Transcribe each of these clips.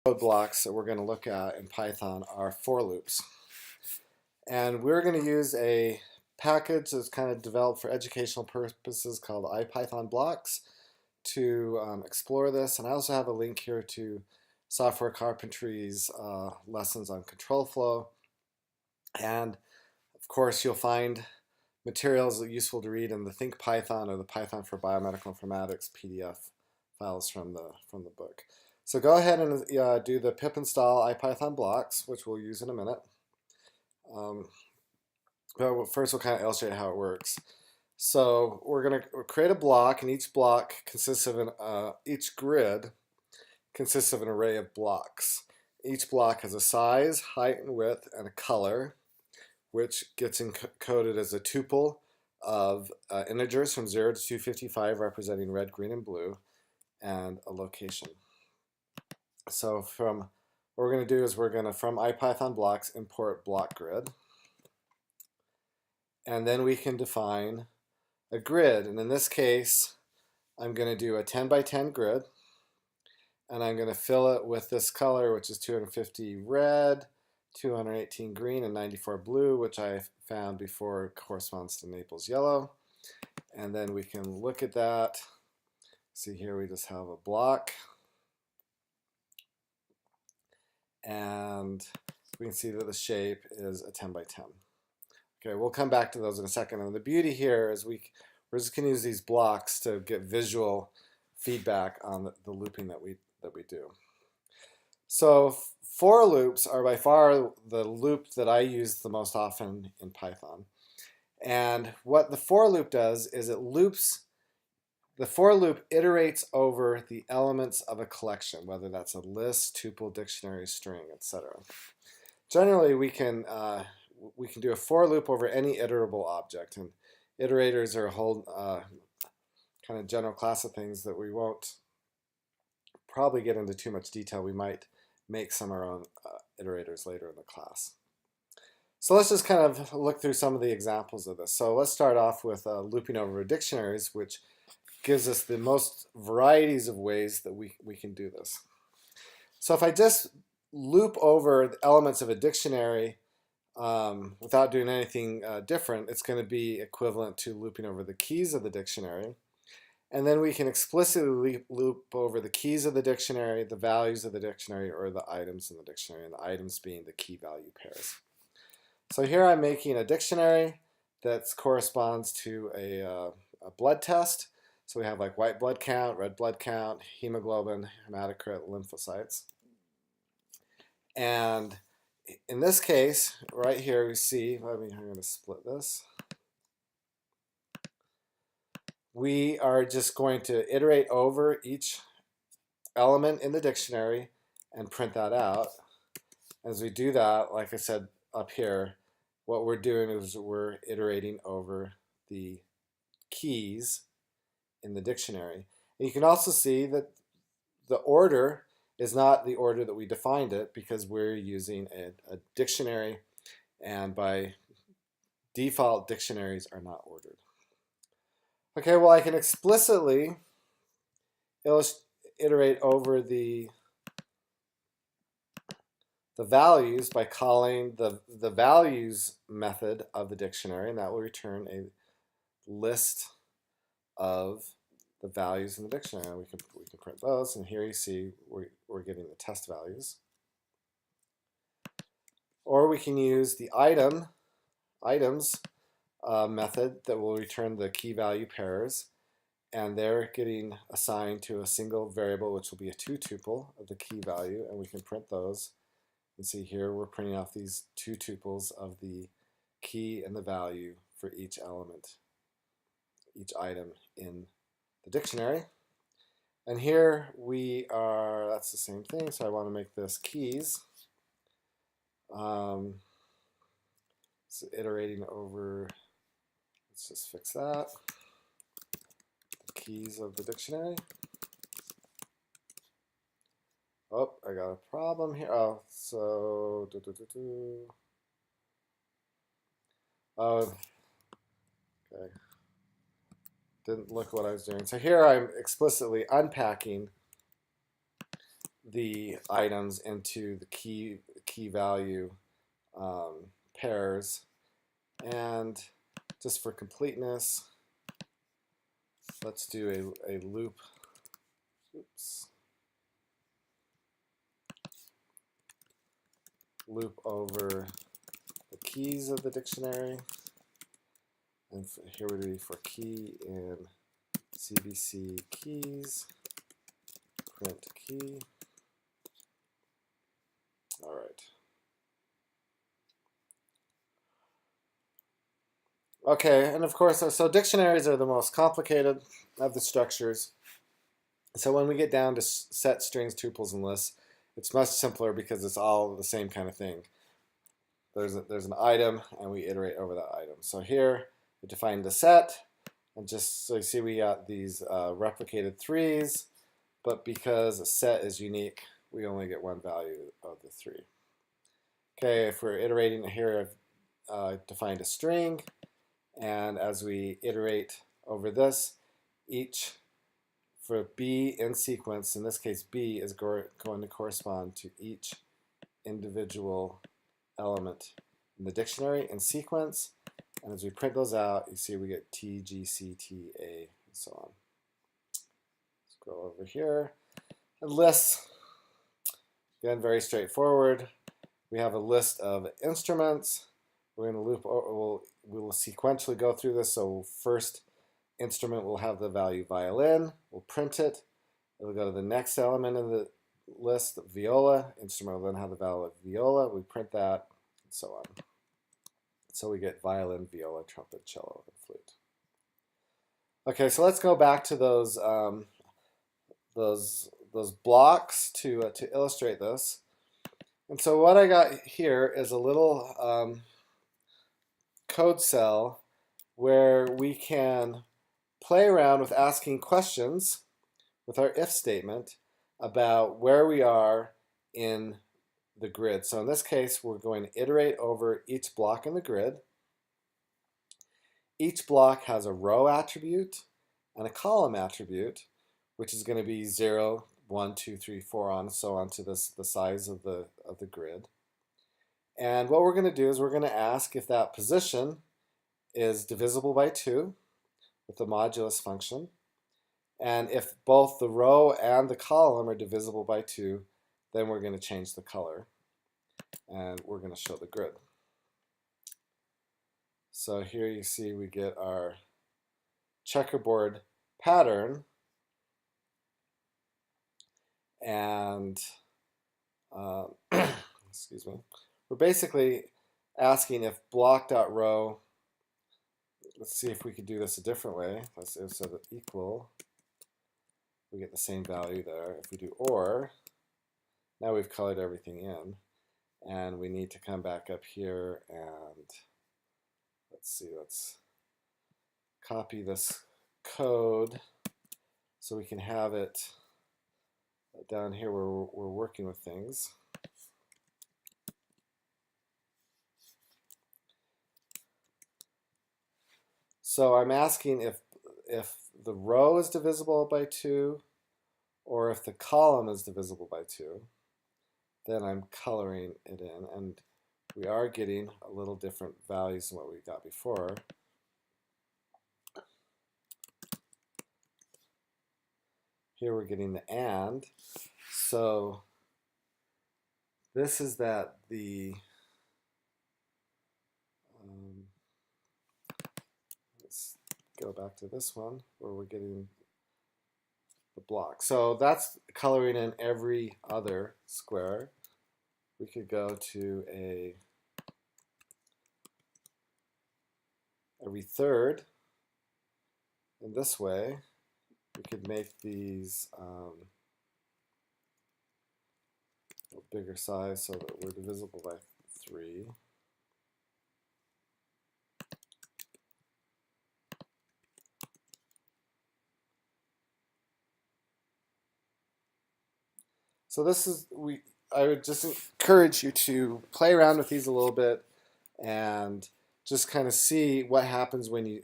code blocks that we're going to look at in Python are for loops. And we're going to use a package that's kind of developed for educational purposes called IPython blocks to explore this. And I also have a link here to Software Carpentry's lessons on control flow. And of course, you'll find materials that are useful to read in the Think Python or the Python for Biomedical Informatics PDF files from the book. So go ahead and do the pip install IPython blocks, which we'll use in a minute. But first we'll kind of illustrate how it works. So we're going to create a block, and each block consists of each grid consists of an array of blocks. Each block has a size, height, and width, and a color, which gets encoded as a tuple of integers from 0 to 255 representing red, green, and blue, and a location. So what we're going to do is we're going to, from IPython blocks, import block grid. And then we can define a grid. And in this case, I'm going to do a 10 by 10 grid. And I'm going to fill it with this color, which is 250 red, 218 green, and 94 blue, which I found before corresponds to Naples yellow. And then we can look at that. See here, we just have a block. And we can see that the shape is a 10 by 10. Okay, we'll come back to those in a second. And the beauty here is we're just going to use these blocks to get visual feedback on the looping that we do. So for loops are by far the loop that I use the most often in Python. And what the for loop does is the for loop iterates over the elements of a collection, whether that's a list, tuple, dictionary, string, etc. Generally, we can do a for loop over any iterable object, and iterators are a whole kind of general class of things that we won't probably get into too much detail. We might make some of our own iterators later in the class. So let's just kind of look through some of the examples of this. So let's start off with looping over dictionaries, which gives us the most varieties of ways that we can do this. So if I just loop over the elements of a dictionary without doing anything different, it's going to be equivalent to looping over the keys of the dictionary. And then we can explicitly loop over the keys of the dictionary, the values of the dictionary, or the items in the dictionary, and the items being the key value pairs. So here I'm making a dictionary that corresponds to a blood test. So we have like white blood count, red blood count, hemoglobin, hematocrit, lymphocytes. And in this case, right here we see, I'm going to split this. We are just going to iterate over each element in the dictionary and print that out. As we do that, like I said up here, what we're doing is we're iterating over the keys in the dictionary. And you can also see that the order is not the order that we defined it, because we're using a dictionary, and by default dictionaries are not ordered. Okay, well I can explicitly iterate over the values by calling the values method of the dictionary, and that will return a list of the values in the dictionary. We can print those, and here you see we're getting the test values. Or we can use the items method that will return the key value pairs, and they're getting assigned to a single variable, which will be a 2 tuple of the key value, and we can print those. You can see here we're printing off these 2 tuples of the key and the value for each element, each item in the dictionary. And here we are, that's the same thing, so I want to make this keys. So iterating over, let's just fix that, the keys of the dictionary. Oh, I got a problem here. Oh, so oh, okay. Didn't look what I was doing. So here I'm explicitly unpacking the items into the key value pairs. And just for completeness, let's do a loop. Oops. Loop over the keys of the dictionary. And here would be for key in CBC keys, print key. All right. Okay, and of course, so dictionaries are the most complicated of the structures. So when we get down to set, strings, tuples, and lists, it's much simpler because it's all the same kind of thing. There's an item, and we iterate over that item. So here, we define the set, and just so you see, we got these replicated threes, but because a set is unique, we only get one value of the 3. Okay, if we're iterating here, I've defined a string, and as we iterate over this, each for B in sequence, in this case B is going to correspond to each individual element in the dictionary in sequence, and as we print those out, you see we get T, G, C, T, A, and so on. Let's go over here. And lists, again, very straightforward. We have a list of instruments. We're going to loop, we'll sequentially go through this. So first instrument will have the value violin. We'll print it. It'll go to the next element in the list, viola. Instrument will then have the value of viola. We print that, and so on. So we get violin, viola, trumpet, cello, and flute. Okay, so let's go back to those blocks to illustrate this. And so what I got here is a little code cell where we can play around with asking questions with our if statement about where we are in the grid. So in this case, we're going to iterate over each block in the grid. Each block has a row attribute and a column attribute, which is going to be 0, 1, 2, 3, 4, on and so on to the size of the grid. And what we're going to do is we're going to ask if that position is divisible by 2 with the modulus function. And if both the row and the column are divisible by 2, then we're going to change the color. And we're going to show the grid. So here you see we get our checkerboard pattern. And excuse me, we're basically asking if block.row, let's see if we could do this a different way. Let's do so that equal, we get the same value there. If we do or, now we've colored everything in, and we need to come back up here and let's see, let's copy this code so we can have it down here where we're working with things. So I'm asking if the row is divisible by 2 or if the column is divisible by 2. Then I'm coloring it in, and we are getting a little different values than what we got before. Here we're getting the and. So this is that the let's go back to this one where we're getting the block. So that's coloring in every other square. We could go to every third. In this way, we could make these a bigger size so that we're divisible by 3. So this is, I would just encourage you to play around with these a little bit and just kind of see what happens when you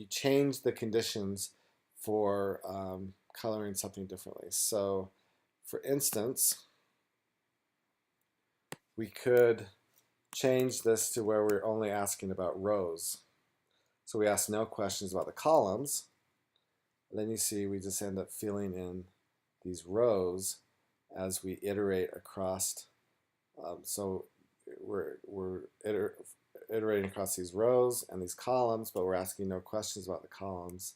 change the conditions for coloring something differently. So for instance, we could change this to where we're only asking about rows. So we ask no questions about the columns. And then you see we just end up filling in these rows as we iterate across. So we're iterating across these rows and these columns, but we're asking no questions about the columns.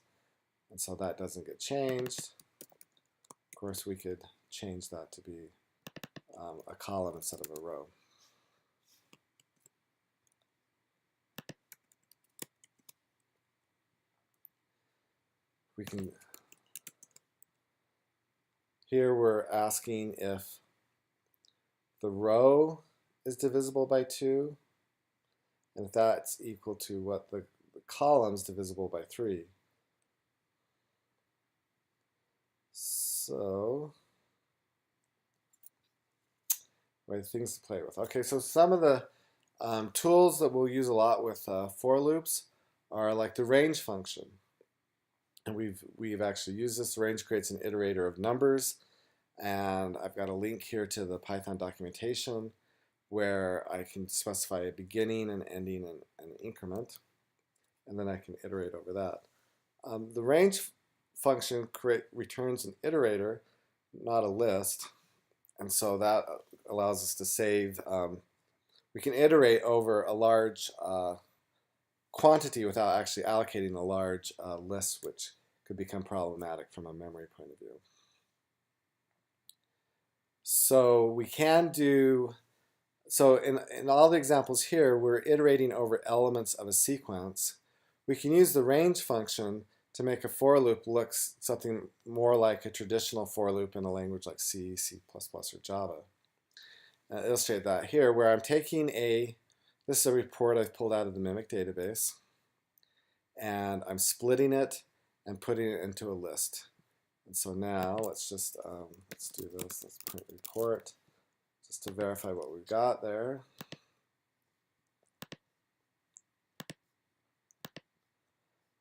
And so that doesn't get changed. Of course, we could change that to be a column instead of a row. We can, here we're asking if the row is divisible by 2, and if that's equal to what the column's divisible by 3. So, things to play with. Okay, so some of the tools that we'll use a lot with for loops are like the range function. And we've actually used this. Range creates an iterator of numbers, and I've got a link here to the Python documentation where I can specify a beginning, an ending, and an increment, and then I can iterate over that. The range function returns an iterator, not a list, and so that allows us to save. We can iterate over a large quantity without actually allocating a large list, which could become problematic from a memory point of view. So we can do, so in all the examples here, we're iterating over elements of a sequence. We can use the range function to make a for loop look something more like a traditional for loop in a language like C, C++, or Java. I'll illustrate that here, where I'm taking this is a report I've pulled out of the Mimic database, and I'm splitting it and putting it into a list. And so now let's just let's do this. Let's print report just to verify what we've got there.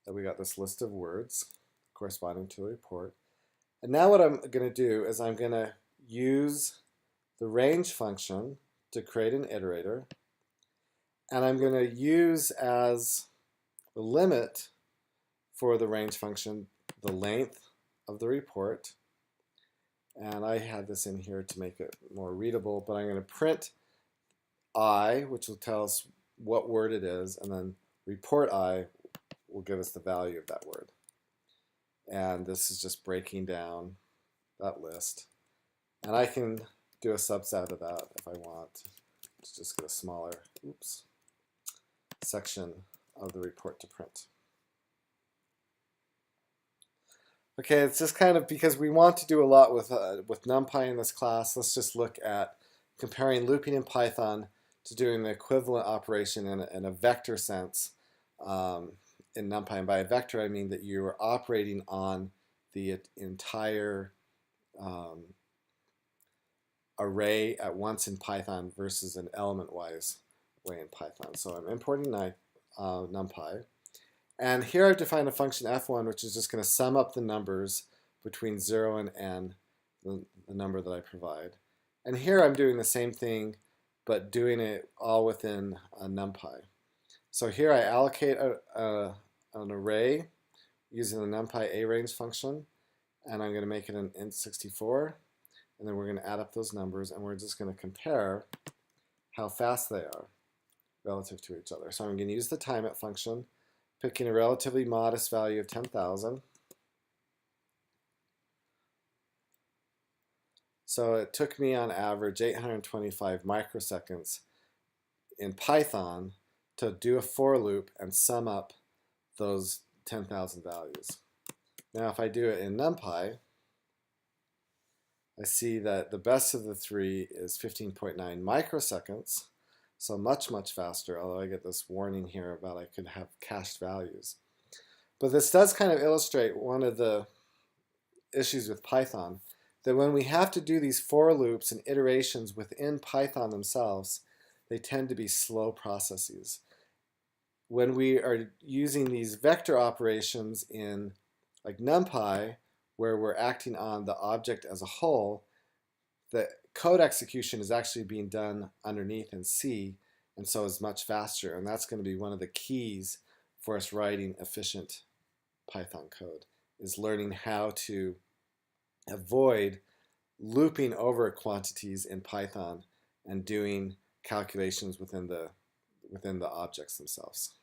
That we got this list of words corresponding to a report. And now what I'm going to do is I'm going to use the range function to create an iterator, and I'm going to use as the limit for the range function the length of the report. And I had this in here to make it more readable, but I'm going to print I, which will tell us what word it is, and then report I will give us the value of that word. And this is just breaking down that list. And I can do a subset of that if I want to just get a smaller section of the report to print. Okay, it's just kind of because we want to do a lot with NumPy in this class. Let's just look at comparing looping in Python to doing the equivalent operation in a vector sense in NumPy. And by a vector, I mean that you are operating on the entire array at once in Python versus an element-wise way in Python. So I'm importing NumPy. And here I've defined a function f1, which is just going to sum up the numbers between 0 and n, the number that I provide. And here I'm doing the same thing, but doing it all within NumPy. So here I allocate an array using the NumPy arange function, and I'm going to make it an int64, and then we're going to add up those numbers, and we're just going to compare how fast they are relative to each other. So I'm going to use the timeIt function, picking a relatively modest value of 10,000. So it took me on average 825 microseconds in Python to do a for loop and sum up those 10,000 values. Now if I do it in NumPy, I see that the best of the three is 15.9 microseconds. So much, much faster, although I get this warning here about I could have cached values. But this does kind of illustrate one of the issues with Python, that when we have to do these for loops and iterations within Python themselves, they tend to be slow processes. When we are using these vector operations in like NumPy, where we're acting on the object as a whole, the code execution is actually being done underneath in C, and so is much faster. And that's going to be one of the keys for us writing efficient Python code, is learning how to avoid looping over quantities in Python and doing calculations within the objects themselves.